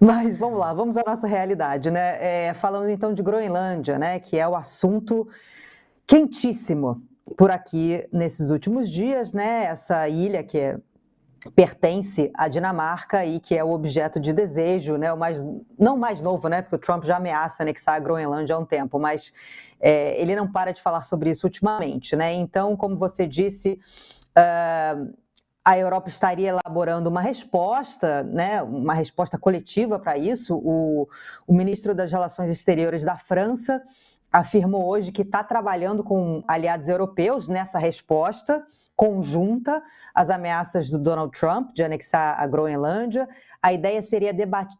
Mas vamos lá, vamos à nossa realidade, né? Falando então de Groenlândia, né? Que é o assunto quentíssimo por aqui nesses últimos dias, né? Essa ilha pertence à Dinamarca e que é o objeto de desejo, né? Não o mais novo, né? Porque o Trump já ameaça anexar a Groenlândia há um tempo, mas ele não para de falar sobre isso ultimamente, né? Então, como você disse, a Europa estaria elaborando uma resposta, né, uma resposta coletiva para isso. O ministro das Relações Exteriores da França afirmou hoje que está trabalhando com aliados europeus nessa resposta conjunta às ameaças do Donald Trump de anexar a Groenlândia. A ideia seria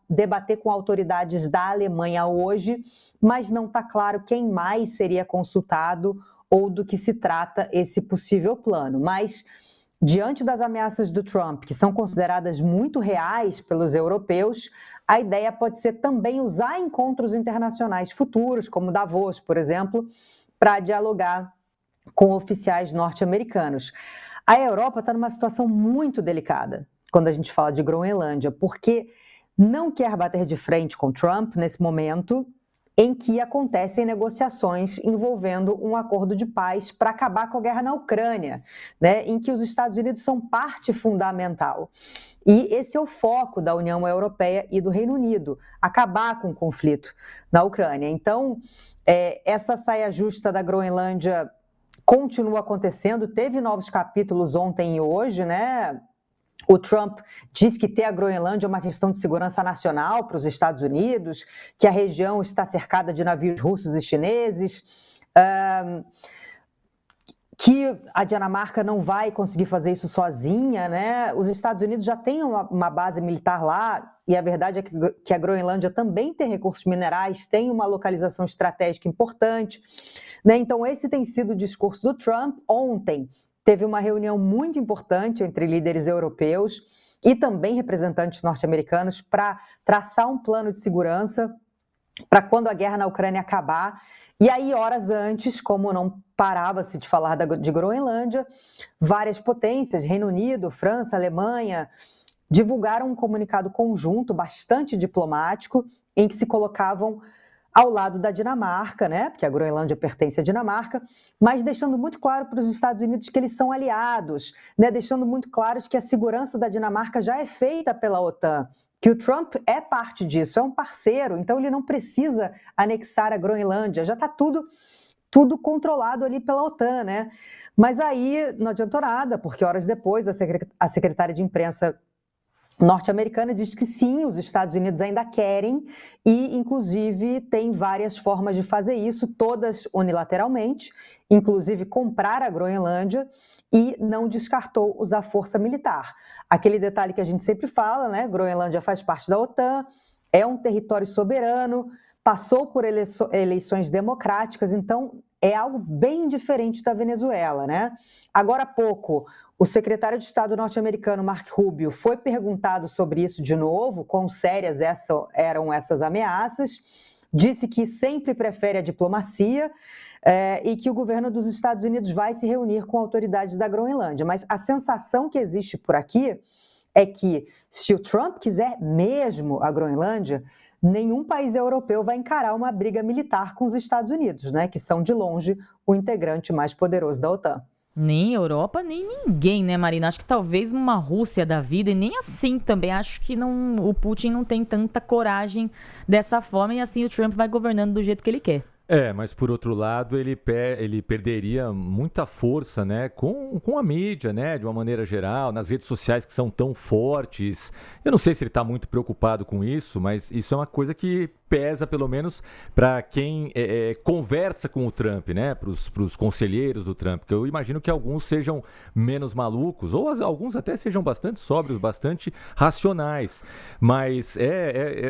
debater com autoridades da Alemanha hoje, mas não está claro quem mais seria consultado ou do que se trata esse possível plano. Mas diante das ameaças do Trump, que são consideradas muito reais pelos europeus, a ideia pode ser também usar encontros internacionais futuros, como Davos, por exemplo, para dialogar com oficiais norte-americanos. A Europa está numa situação muito delicada quando a gente fala de Groenlândia, porque não quer bater de frente com Trump nesse momento em que acontecem negociações envolvendo um acordo de paz para acabar com a guerra na Ucrânia, né, em que os Estados Unidos são parte fundamental. E esse é o foco da União Europeia e do Reino Unido, acabar com o conflito na Ucrânia. Então, essa saia justa da Groenlândia continua acontecendo, teve novos capítulos ontem e hoje, né? O Trump diz que ter a Groenlândia é uma questão de segurança nacional para os Estados Unidos, que a região está cercada de navios russos e chineses, que a Dinamarca não vai conseguir fazer isso sozinha, né? Os Estados Unidos já têm uma base militar lá, e a verdade é que a Groenlândia também tem recursos minerais, tem uma localização estratégica importante, né? Então, esse tem sido o discurso do Trump. Ontem teve uma reunião muito importante entre líderes europeus e também representantes norte-americanos para traçar um plano de segurança para quando a guerra na Ucrânia acabar. E aí, horas antes, como não parava-se de falar de Groenlândia, várias potências, Reino Unido, França, Alemanha, divulgaram um comunicado conjunto bastante diplomático em que se colocavam ao lado da Dinamarca, né? Porque a Groenlândia pertence à Dinamarca, mas deixando muito claro para os Estados Unidos que eles são aliados, né? Deixando muito claro que a segurança da Dinamarca já é feita pela OTAN, que o Trump é parte disso, é um parceiro, então ele não precisa anexar a Groenlândia, já está tudo controlado ali pela OTAN, né? Mas aí não adiantou nada, porque horas depois a secretária de imprensa norte-americana diz que sim, os Estados Unidos ainda querem e, inclusive, tem várias formas de fazer isso, todas unilateralmente, inclusive comprar a Groenlândia, e não descartou usar força militar. Aquele detalhe que a gente sempre fala, né? Groenlândia faz parte da OTAN, é um território soberano, passou por eleições democráticas, então é algo bem diferente da Venezuela, né? Agora há pouco, o secretário de Estado norte-americano, Mark Rubio, foi perguntado sobre isso de novo, quão sérias eram essas ameaças, disse que sempre prefere a diplomacia e que o governo dos Estados Unidos vai se reunir com autoridades da Groenlândia. Mas a sensação que existe por aqui é que, se o Trump quiser mesmo a Groenlândia, nenhum país europeu vai encarar uma briga militar com os Estados Unidos, né, que são, de longe, o integrante mais poderoso da OTAN. Nem Europa, nem ninguém, né, Marina? Acho que talvez uma Rússia da vida, e nem assim também. Acho que o Putin não tem tanta coragem dessa forma, e assim o Trump vai governando do jeito que ele quer. Mas por outro lado, ele perderia muita força, né, com a mídia, né, de uma maneira geral, nas redes sociais que são tão fortes. Eu não sei se ele está muito preocupado com isso, mas isso é uma coisa que pesa, pelo menos, para quem conversa com o Trump, né, para os conselheiros do Trump, que eu imagino que alguns sejam menos malucos, ou alguns até sejam bastante sóbrios, bastante racionais, mas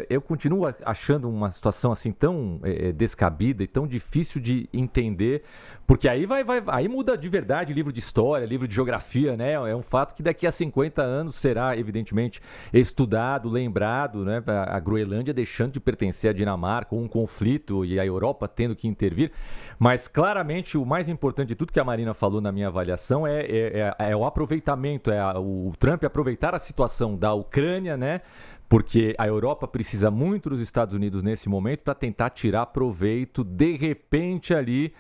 eu continuo achando uma situação assim tão descabida e tão difícil de entender, porque aí aí muda de verdade livro de história, livro de geografia, né? É um fato que daqui a 50 anos será, evidentemente, estudado, lembrado, né? A Groenlândia deixando de pertencer à Dinamarca, um conflito e a Europa tendo que intervir. Mas, claramente, o mais importante de tudo que a Marina falou na minha avaliação é o aproveitamento, o Trump aproveitar a situação da Ucrânia, né? porque a Europa precisa muito dos Estados Unidos nesse momento para tentar tirar proveito, de repente, ali,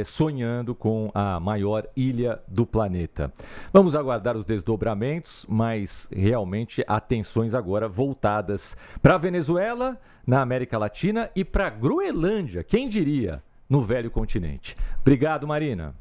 sonhando com a maior ilha do planeta. Vamos aguardar os desdobramentos, mas realmente há tensões agora voltadas para a Venezuela, na América Latina, e para a Groenlândia, quem diria, no velho continente. Obrigado, Marina.